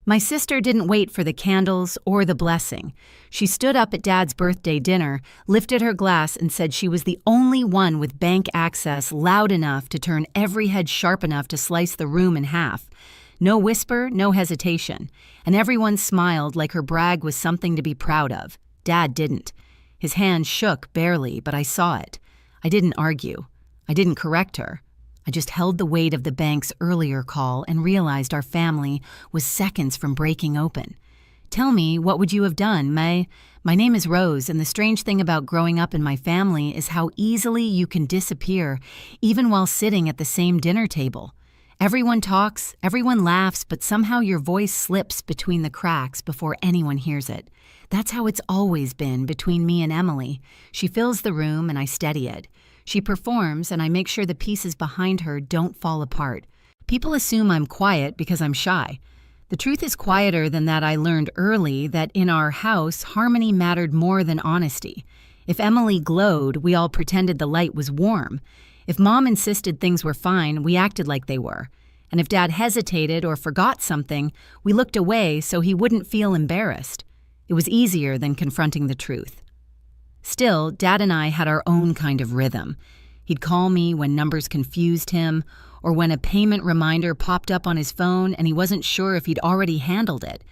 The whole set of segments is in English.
My sister didn't wait for the candles or the blessing. She stood up at Dad's birthday dinner, lifted her glass, and said she was the only one with bank access loud enough to turn every head sharp enough to slice the room in half. No whisper, no hesitation. And everyone smiled like her brag was something to be proud of. Dad didn't. His hand shook barely, but I saw it. I didn't argue. I didn't correct her. I just held the weight of the bank's earlier call and realized our family was seconds from breaking open. Tell me, what would you have done, May? My name is Rose, and the strange thing about growing up in my family is how easily you can disappear, even while sitting at the same dinner table. Everyone talks, everyone laughs, but somehow your voice slips between the cracks before anyone hears it. That's how it's always been between me and Emily. She fills the room and I steady it. She performs, and I make sure the pieces behind her don't fall apart. People assume I'm quiet because I'm shy. The truth is quieter than that. I learned early that in our house, harmony mattered more than honesty. If Emily glowed, we all pretended the light was warm. If Mom insisted things were fine, we acted like they were. And if Dad hesitated or forgot something, we looked away so he wouldn't feel embarrassed. It was easier than confronting the truth. Still, Dad and I had our own kind of rhythm. He'd call me when numbers confused him, or when a payment reminder popped up on his phone and he wasn't sure if he'd already handled it.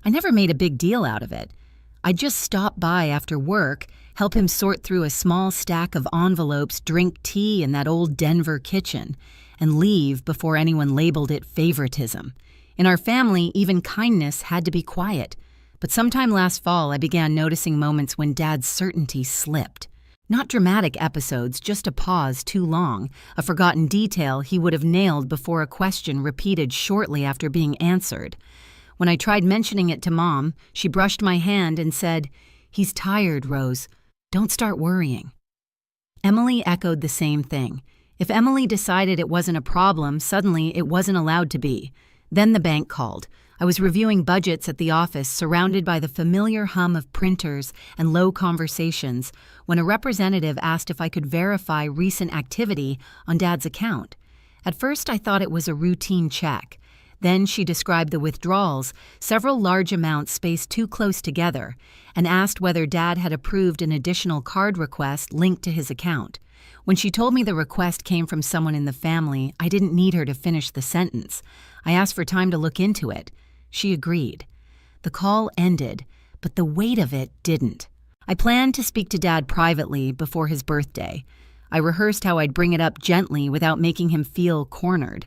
I never made a big deal out of it. I'd just stop by after work, help him sort through a small stack of envelopes, drink tea in that old Denver kitchen, and leave before anyone labeled it favoritism. In our family, even kindness had to be quiet. But sometime last fall, I began noticing moments when Dad's certainty slipped. Not dramatic episodes, just a pause too long, a forgotten detail he would have nailed before a question repeated shortly after being answered. When I tried mentioning it to Mom, she brushed my hand and said, "He's tired, Rose. Don't start worrying." Emily echoed the same thing. If Emily decided it wasn't a problem, suddenly it wasn't allowed to be. Then the bank called. I was reviewing budgets at the office, surrounded by the familiar hum of printers and low conversations, when a representative asked if I could verify recent activity on Dad's account. At first, I thought it was a routine check. Then she described the withdrawals, several large amounts spaced too close together, and asked whether Dad had approved an additional card request linked to his account. When she told me the request came from someone in the family, I didn't need her to finish the sentence. I asked for time to look into it. She agreed. The call ended, but the weight of it didn't. I planned to speak to Dad privately before his birthday. I rehearsed how I'd bring it up gently without making him feel cornered.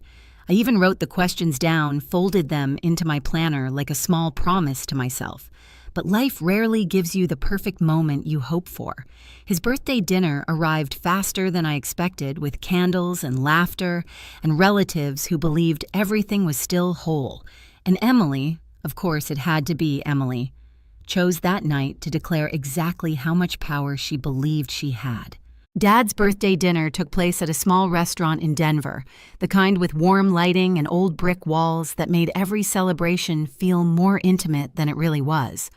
I even wrote the questions down, folded them into my planner like a small promise to myself. But life rarely gives you the perfect moment you hope for. His birthday dinner arrived faster than I expected, with candles and laughter and relatives who believed everything was still whole. And Emily, of course it had to be Emily, chose that night to declare exactly how much power she believed she had. Dad's birthday dinner took place at a small restaurant in Denver, the kind with warm lighting and old brick walls that made every celebration feel more intimate than it really was.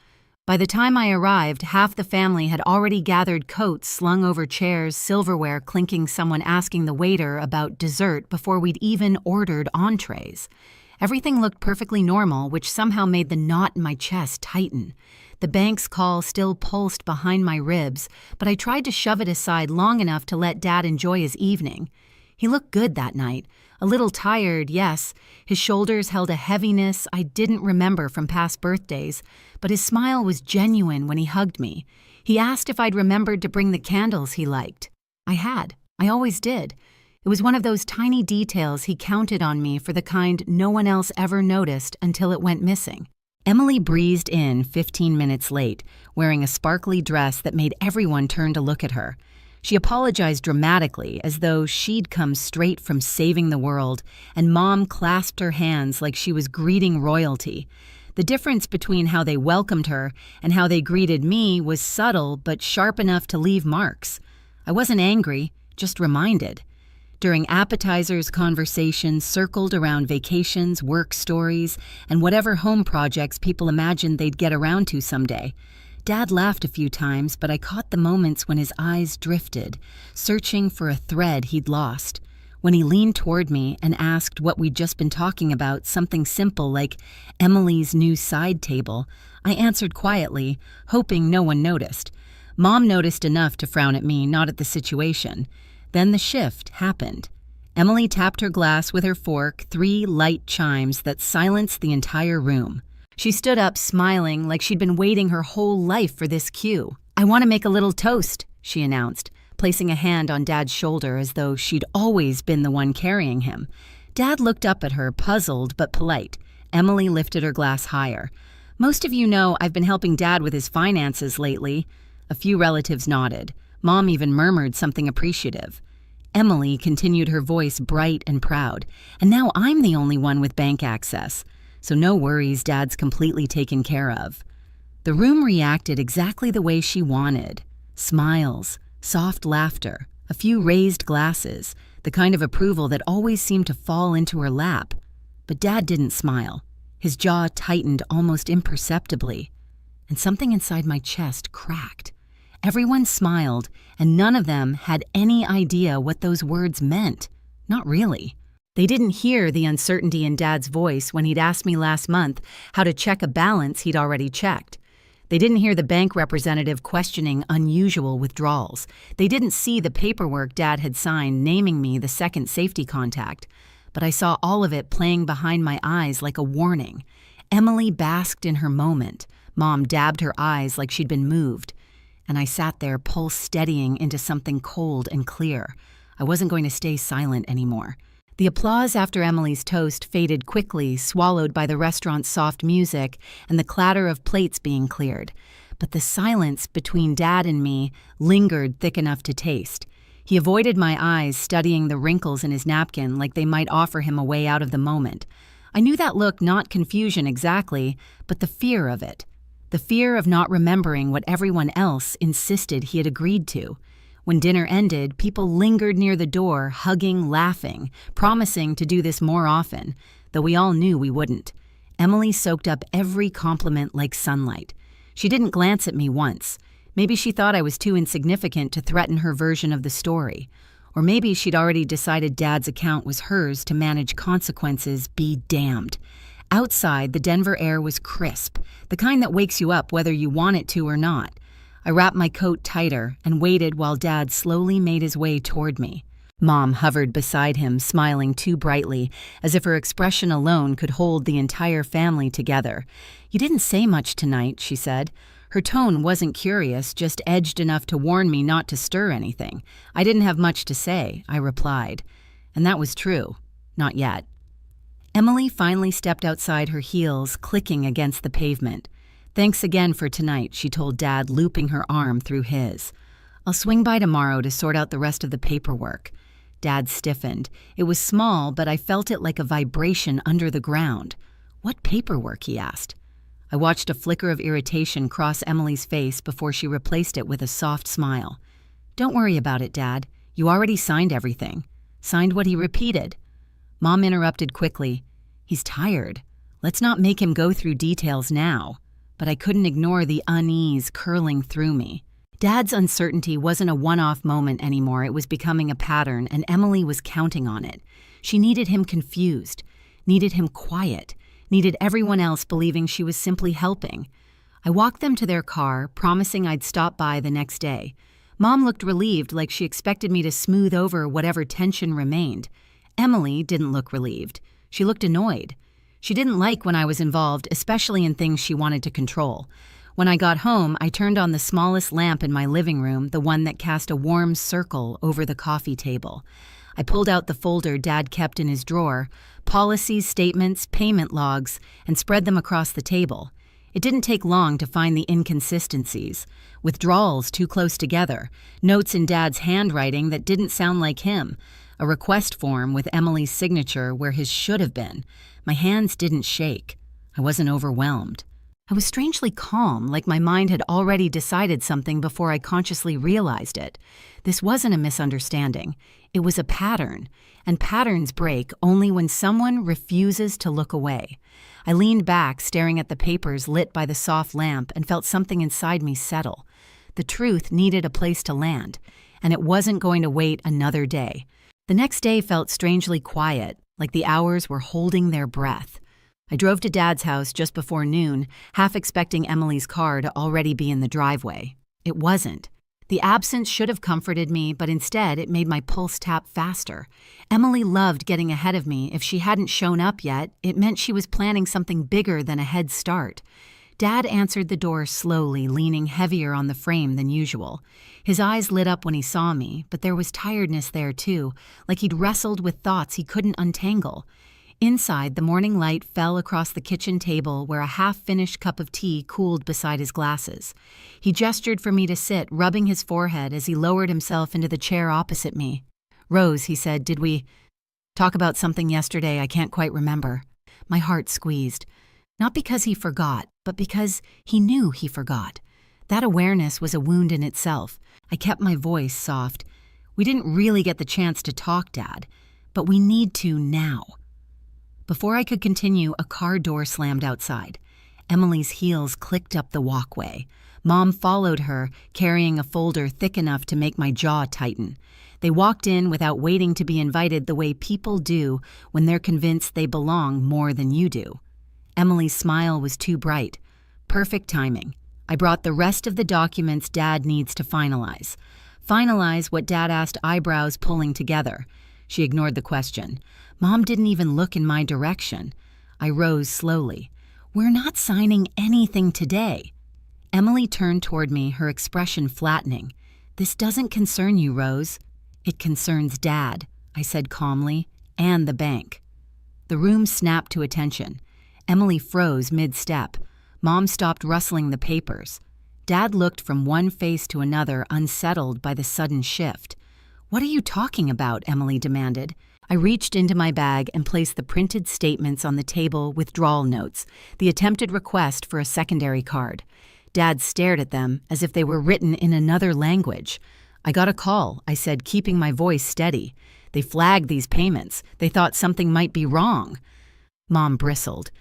By the time I arrived, half the family had already gathered coats slung over chairs, silverware clinking, someone asking the waiter about dessert before we'd even ordered entrees. Everything looked perfectly normal, which somehow made the knot in my chest tighten. The bank's call still pulsed behind my ribs, but I tried to shove it aside long enough to let Dad enjoy his evening. He looked good that night. A little tired, yes. His shoulders held a heaviness I didn't remember from past birthdays, but his smile was genuine when he hugged me. He asked if I'd remembered to bring the candles he liked. I had. I always did. It was one of those tiny details he counted on me for, the kind no one else ever noticed until it went missing. Emily breezed in 15 minutes late, wearing a sparkly dress that made everyone turn to look at her. She apologized dramatically, as though she'd come straight from saving the world, and Mom clasped her hands like she was greeting royalty. The difference between how they welcomed her and how they greeted me was subtle but sharp enough to leave marks. I wasn't angry, just reminded. During appetizers, conversations circled around vacations, work stories, and whatever home projects people imagined they'd get around to someday. Dad laughed a few times, but I caught the moments when his eyes drifted, searching for a thread he'd lost. When he leaned toward me and asked what we'd just been talking about, something simple like Emily's new side table, I answered quietly, hoping no one noticed. Mom noticed enough to frown at me, not at the situation. Then the shift happened. Emily tapped her glass with her fork, 3 light chimes that silenced the entire room. She stood up, smiling like she'd been waiting her whole life for this cue. "I want to make a little toast," she announced, placing a hand on Dad's shoulder as though she'd always been the one carrying him. Dad looked up at her, puzzled but polite. Emily lifted her glass higher. "Most of you know I've been helping Dad with his finances lately." A few relatives nodded. Mom even murmured something appreciative. Emily continued, her voice bright and proud. "And now I'm the only one with bank access. So no worries, Dad's completely taken care of." The room reacted exactly the way she wanted. Smiles, soft laughter, a few raised glasses, the kind of approval that always seemed to fall into her lap. But Dad didn't smile. His jaw tightened almost imperceptibly, and something inside my chest cracked. Everyone smiled, and none of them had any idea what those words meant. Not really. They didn't hear the uncertainty in Dad's voice when he'd asked me last month how to check a balance he'd already checked. They didn't hear the bank representative questioning unusual withdrawals. They didn't see the paperwork Dad had signed naming me the second safety contact. But I saw all of it playing behind my eyes like a warning. Emily basked in her moment. Mom dabbed her eyes like she'd been moved. And I sat there, pulse steadying into something cold and clear. I wasn't going to stay silent anymore. The applause after Emily's toast faded quickly, swallowed by the restaurant's soft music and the clatter of plates being cleared. But the silence between Dad and me lingered thick enough to taste. He avoided my eyes, studying the wrinkles in his napkin like they might offer him a way out of the moment. I knew that look, not confusion exactly, but the fear of it. The fear of not remembering what everyone else insisted he had agreed to. When dinner ended, people lingered near the door, hugging, laughing, promising to do this more often, though we all knew we wouldn't. Emily soaked up every compliment like sunlight. She didn't glance at me once. Maybe she thought I was too insignificant to threaten her version of the story. Or maybe she'd already decided Dad's account was hers to manage consequences, be damned. Outside, the Denver air was crisp, the kind that wakes you up whether you want it to or not. I wrapped my coat tighter and waited while Dad slowly made his way toward me. Mom hovered beside him, smiling too brightly, as if her expression alone could hold the entire family together. "You didn't say much tonight," she said. Her tone wasn't curious, just edged enough to warn me not to stir anything. "I didn't have much to say," I replied. And that was true. Not yet. Emily finally stepped outside, her heels clicking against the pavement. "Thanks again for tonight," she told Dad, looping her arm through his. "I'll swing by tomorrow to sort out the rest of the paperwork." Dad stiffened. It was small, but I felt it like a vibration under the ground. "What paperwork?" he asked. I watched a flicker of irritation cross Emily's face before she replaced it with a soft smile. "Don't worry about it, Dad. You already signed everything." "Signed what?" he repeated. Mom interrupted quickly. "He's tired. Let's not make him go through details now." But I couldn't ignore the unease curling through me. Dad's uncertainty wasn't a one-off moment anymore. It was becoming a pattern, and Emily was counting on it. She needed him confused, needed him quiet, needed everyone else believing she was simply helping. I walked them to their car, promising I'd stop by the next day. Mom looked relieved, like she expected me to smooth over whatever tension remained. Emily didn't look relieved. She looked annoyed. She didn't like when I was involved, especially in things she wanted to control. When I got home, I turned on the smallest lamp in my living room, the one that cast a warm circle over the coffee table. I pulled out the folder Dad kept in his drawer, policies, statements, payment logs, and spread them across the table. It didn't take long to find the inconsistencies. Withdrawals too close together, notes in Dad's handwriting that didn't sound like him, a request form with Emily's signature where his should have been. My hands didn't shake. I wasn't overwhelmed. I was strangely calm, like my mind had already decided something before I consciously realized it. This wasn't a misunderstanding. It was a pattern, and patterns break only when someone refuses to look away. I leaned back, staring at the papers lit by the soft lamp, and felt something inside me settle. The truth needed a place to land, and it wasn't going to wait another day. The next day felt strangely quiet, like the hours were holding their breath. I drove to Dad's house just before noon, half expecting Emily's car to already be in the driveway. It wasn't. The absence should have comforted me, but instead it made my pulse tap faster. Emily loved getting ahead of me. If she hadn't shown up yet, it meant she was planning something bigger than a head start. Dad answered the door slowly, leaning heavier on the frame than usual. His eyes lit up when he saw me, but there was tiredness there too, like he'd wrestled with thoughts he couldn't untangle. Inside, the morning light fell across the kitchen table where a half-finished cup of tea cooled beside his glasses. He gestured for me to sit, rubbing his forehead as he lowered himself into the chair opposite me. "Rose," he said, "did we talk about something yesterday I can't quite remember?" My heart squeezed. Not because he forgot, but because he knew he forgot. That awareness was a wound in itself. I kept my voice soft. "We didn't really get the chance to talk, Dad, but we need to now." Before I could continue, a car door slammed outside. Emily's heels clicked up the walkway. Mom followed her, carrying a folder thick enough to make my jaw tighten. They walked in without waiting to be invited the way people do when they're convinced they belong more than you do. Emily's smile was too bright. Perfect timing. I brought the rest of the documents Dad needs to finalize. Finalize what Dad asked, eyebrows pulling together. She ignored the question. Mom didn't even look in my direction. I rose slowly. "We're not signing anything today." Emily turned toward me, her expression flattening. "This doesn't concern you, Rose. It concerns Dad," I said calmly, "and the bank." The room snapped to attention. Emily froze mid-step. Mom stopped rustling the papers. Dad looked from one face to another, unsettled by the sudden shift. "What are you talking about?" Emily demanded. I reached into my bag and placed the printed statements on the table, withdrawal notes, the attempted request for a secondary card. Dad stared at them as if they were written in another language. "I got a call," I said, keeping my voice steady. "They flagged these payments. They thought something might be wrong." Mom bristled.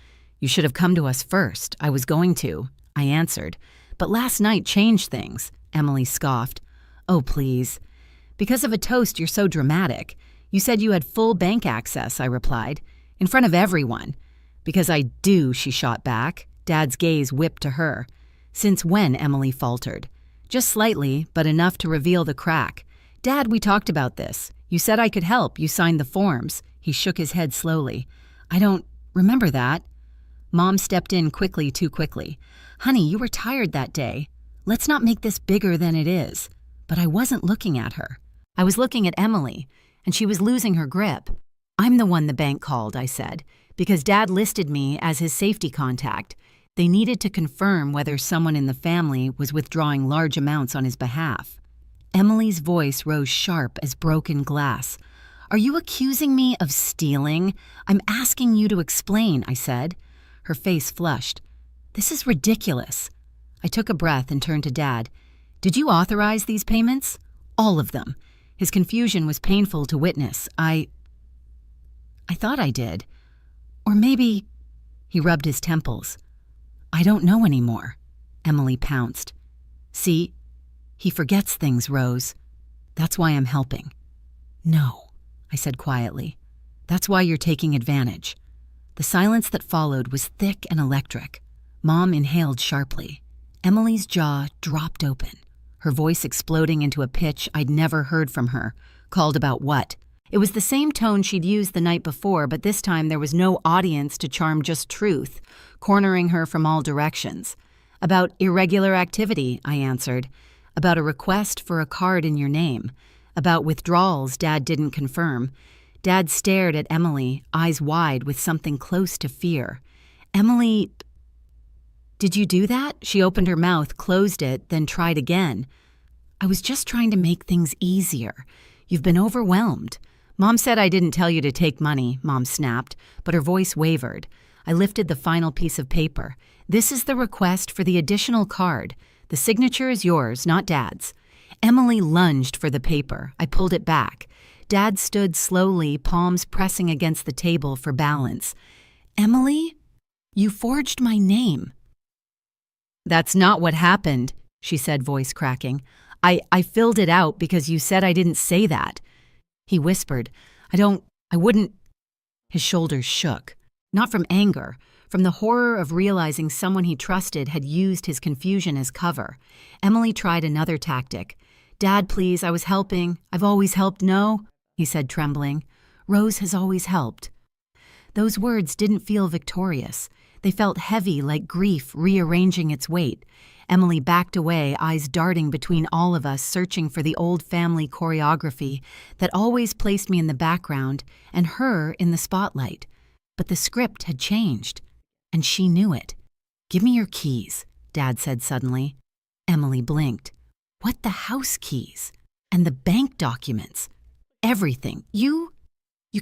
"You should have come to us first." "I was going to," I answered. "But last night changed things," Emily scoffed. "Oh, please. Because of a toast, you're so dramatic. You said you had full bank access," I replied. "In front of everyone." "Because I do," she shot back. Dad's gaze whipped to her. "Since when?" Emily faltered. "Just slightly, but enough to reveal the crack. Dad, we talked about this. You said I could help. You signed the forms." He shook his head slowly. "I don't remember that." Mom stepped in quickly, too quickly. "Honey, you were tired that day. Let's not make this bigger than it is." But I wasn't looking at her. I was looking at Emily, and she was losing her grip. "I'm the one the bank called," I said, "because Dad listed me as his safety contact. They needed to confirm whether someone in the family was withdrawing large amounts on his behalf." Emily's voice rose sharp as broken glass. "Are you accusing me of stealing? I'm asking you to explain," I said. Her face flushed. "This is ridiculous." I took a breath and turned to Dad. "Did you authorize these payments?" "All of them." His confusion was painful to witness. I thought I did. Or maybe... He rubbed his temples. "I don't know anymore," Emily pounced. "See, he forgets things, Rose. That's why I'm helping." "No," I said quietly. "That's why you're taking advantage." The silence that followed was thick and electric. Mom inhaled sharply. Emily's jaw dropped open, her voice exploding into a pitch I'd never heard from her. Called about what? It was the same tone she'd used the night before, but this time there was no audience to charm, just truth, cornering her from all directions. "About irregular activity," I answered. "About a request for a card in your name. About withdrawals Dad didn't confirm." Dad stared at Emily, eyes wide with something close to fear. "Emily, did you do that?" She opened her mouth, closed it, then tried again. "I was just trying to make things easier. You've been overwhelmed." "Mom said I didn't tell you to take money," Mom snapped, but her voice wavered. I lifted the final piece of paper. "This is the request for the additional card. The signature is yours, not Dad's." Emily lunged for the paper. I pulled it back. Dad stood slowly, palms pressing against the table for balance. "Emily, you forged my name." "That's not what happened," she said, voice cracking. I filled it out because you said I didn't say that." He whispered, I wouldn't. His shoulders shook. Not from anger, from the horror of realizing someone he trusted had used his confusion as cover. Emily tried another tactic. Dad, please, I was helping. I've always helped, no? He said, trembling. Rose has always helped. Those words didn't feel victorious. They felt heavy, like grief rearranging its weight. Emily backed away, eyes darting between all of us, searching for the old family choreography that always placed me in the background and her in the spotlight. But the script had changed, and she knew it. Give me your keys, Dad said suddenly. Emily blinked. What, the house keys? And the bank documents? Everything. You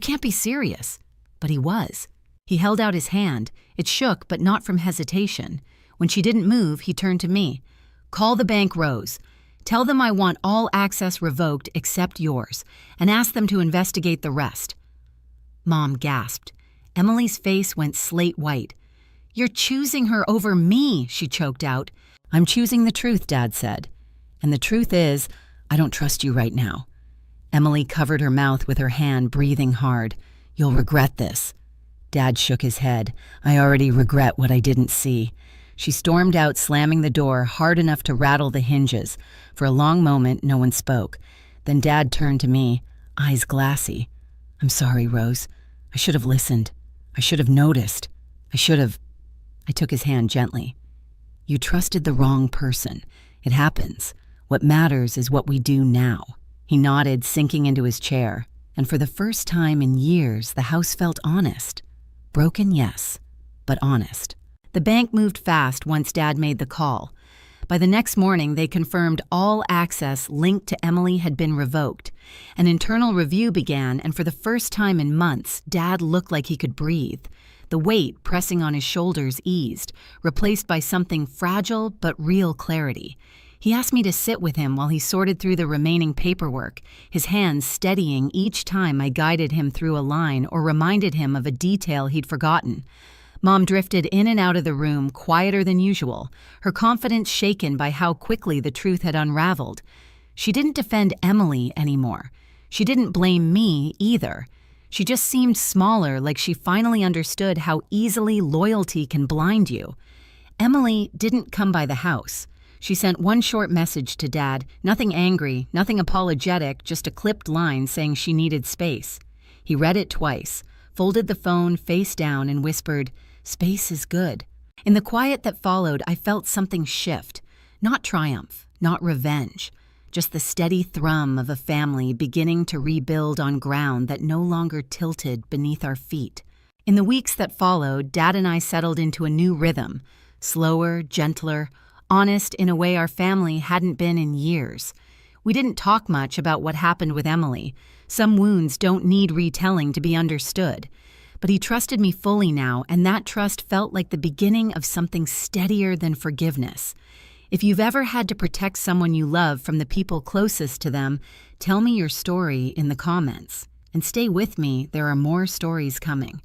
can't be serious. But he was. He held out his hand. It shook, but not from hesitation. When she didn't move, he turned to me. Call the bank, Rose. Tell them I want all access revoked except yours, and ask them to investigate the rest. Mom gasped. Emily's face went slate white. You're choosing her over me, she choked out. I'm choosing the truth, Dad said. And the truth is, I don't trust you right now. Emily covered her mouth with her hand, breathing hard. You'll regret this. Dad shook his head. I already regret what I didn't see. She stormed out, slamming the door hard enough to rattle the hinges. For a long moment, no one spoke. Then Dad turned to me, eyes glassy. I'm sorry, Rose. I should have listened. I should have noticed. I took his hand gently. You trusted the wrong person. It happens. What matters is what we do now. He nodded, sinking into his chair. And for the first time in years, the house felt honest. Broken, yes, but honest. The bank moved fast once Dad made the call. By the next morning, they confirmed all access linked to Emily had been revoked. An internal review began, and for the first time in months, Dad looked like he could breathe. The weight pressing on his shoulders eased, replaced by something fragile but real clarity. He asked me to sit with him while he sorted through the remaining paperwork, his hands steadying each time I guided him through a line or reminded him of a detail he'd forgotten. Mom drifted in and out of the room, quieter than usual, her confidence shaken by how quickly the truth had unraveled. She didn't defend Emily anymore. She didn't blame me either. She just seemed smaller, like she finally understood how easily loyalty can blind you. Emily didn't come by the house. She sent one short message to Dad, nothing angry, nothing apologetic, just a clipped line saying she needed space. He read it twice, folded the phone face down and whispered, "Space is good." In the quiet that followed, I felt something shift. Not triumph, not revenge, just the steady thrum of a family beginning to rebuild on ground that no longer tilted beneath our feet. In the weeks that followed, Dad and I settled into a new rhythm, slower, gentler, honest in a way our family hadn't been in years. We didn't talk much about what happened with Emily. Some wounds don't need retelling to be understood. But he trusted me fully now, and that trust felt like the beginning of something steadier than forgiveness. If you've ever had to protect someone you love from the people closest to them, tell me your story in the comments. And stay with me, there are more stories coming.